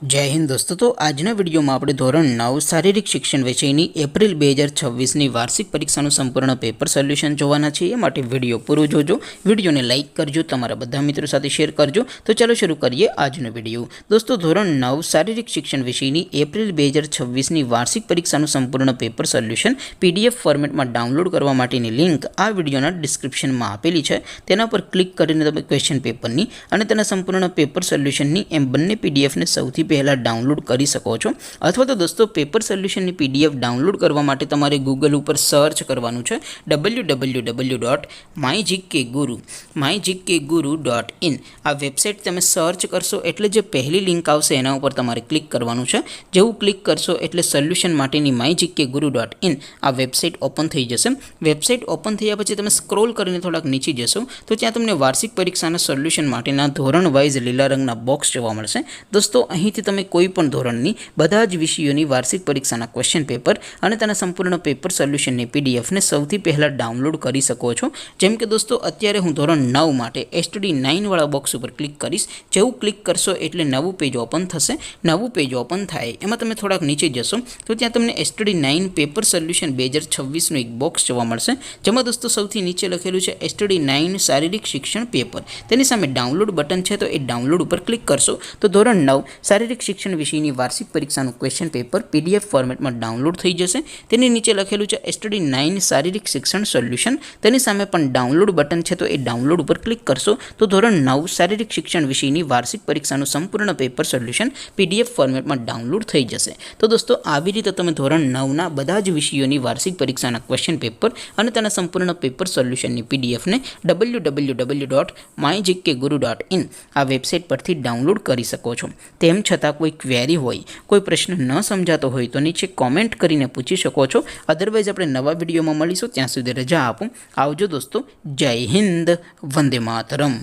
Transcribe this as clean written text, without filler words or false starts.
जय हिंद दोस्तों। तो आजना विडियो में આપણે ધોરણ 9 શારીરિક શિક્ષણ વિષયની એપ્રિલ 2026ની વાર્ષિક પરીક્ષાનું સંપૂર્ણ પેપર સોલ્યુશન જોવાના છે। એ માટે વિડિયો પૂરો જોજો, વિડિયોને લાઈક કરજો, તમારા બધા મિત્રો સાથે શેર કરજો। તો ચાલો શરૂ કરીએ આજનો વિડિયો। દોસ્તો ધોરણ 9 શારીરિક શિક્ષણ વિષયની એપ્રિલ 2026ની વાર્ષિક પરીક્ષાનું સંપૂર્ણ પેપર સોલ્યુશન પીડીએફ ફોર્મેટમાં ડાઉનલોડ કરવા માટેની લિંક આ વિડિયોના ડિસ્ક્રિપ્શનમાં આપેલી છે। તેના પર ક્લિક કરીને તમે ક્વેશ્ચન પેપરની અને તેના સંપૂર્ણ પેપર સોલ્યુશનની એમ બંને પીડીએફને સૌથી પહેલા ડાઉનલોડ કરી શકો છો। અથવા તો દોસ્તો પેપર સોલ્યુશનની પીડીએફ ડાઉનલોડ કરવા માટે તમારે ગૂગલ ઉપર સર્ચ કરવાનું છે www.mygkguru.in। આ વેબસાઇટ તમે સર્ચ કરશો એટલે જે પહેલી લિંક આવશે એના ઉપર તમારે ક્લિક કરવાનું છે। જેવું ક્લિક કરશો એટલે સોલ્યુશન માટેની mygkguru.in આ વેબસાઇટ ઓપન થઈ જશે। વેબસાઇટ ઓપન થયા પછી તમે સ્ક્રોલ કરીને થોડાક નીચે જશો તો ત્યાં તમને વાર્ષિક પરીક્ષાના સોલ્યુશન માટેના ધોરણ વાઇઝ લીલા રંગના બોક્સ જોવા મળશે। દોસ્તો અહીંથી તમે કોઈ પણ ધોરણની બધા જ વિષયોની વાર્ષિક પરીક્ષાના ક્વેશ્ચન પેપર અને તેના સંપૂર્ણ પેપર સોલ્યુશનની પીડીએફને સૌથી પહેલાં ડાઉનલોડ કરી શકો છો। જેમ કે દોસ્તો અત્યારે હું ધોરણ 9 માટે STD9 વાળા બોક્સ ઉપર ક્લિક કરીશ। જેવું ક્લિક કરશો એટલે નવું પેજ ઓપન થશે। નવું પેજ ઓપન થાય એમાં તમે થોડાક નીચે જશો તો ત્યાં તમને STD9 પેપર સોલ્યુશન 2026નું એક બોક્સ જોવા મળશે। જેમાં દોસ્તો સૌથી નીચે લખેલું છે STD9 શારીરિક શિક્ષણ પેપર। તેની સામે ડાઉનલોડ બટન છે, તો એ ડાઉનલોડ ઉપર ક્લિક કરશો તો ધોરણ 9 શારીરિક શિક્ષણ વિષયની વાર્ષિક પરીક્ષાનું ક્વેશ્ચન પેપર પીડીએફ ફોર્મેટમાં ડાઉનલોડ થઈ જશે। તેની નીચે લખેલું છે STD9 શારીરિક શિક્ષણ સોલ્યુશન। તેની સામે પણ ડાઉનલોડ બટન છે, તો એ ડાઉનલોડ ઉપર ક્લિક કરશો તો ધોરણ 9 શારીરિક શિક્ષણ વિષયની વાર્ષિક પરીક્ષાનું સંપૂર્ણ પેપર સોલ્યુશન પીડીએફ ફોર્મેટમાં ડાઉનલોડ થઈ જશે। તો દોસ્તો આવી રીતે તમે ધોરણ 9ના બધા જ વિષયોની વાર્ષિક પરીક્ષાના ક્વેશ્ચન પેપર અને તેના સંપૂર્ણ પેપર સોલ્યુશનની પીડીએફને www.mygkguru.in આ વેબસાઇટ પરથી ડાઉનલોડ કરી શકો છો। તેમ છતાં કોઈ ક્વેરી હોય, કોઈ પ્રશ્ન ન સમજાતો હોય તો નીચે કોમેન્ટ કરીને પૂછી શકો છો। અધરવાઇઝ આપણે નવા વિડીયોમાં મળીશું, ત્યાં સુધી રજા આપો। આવજો દોસ્તો, જય હિન્દ, વંદે માતરમ।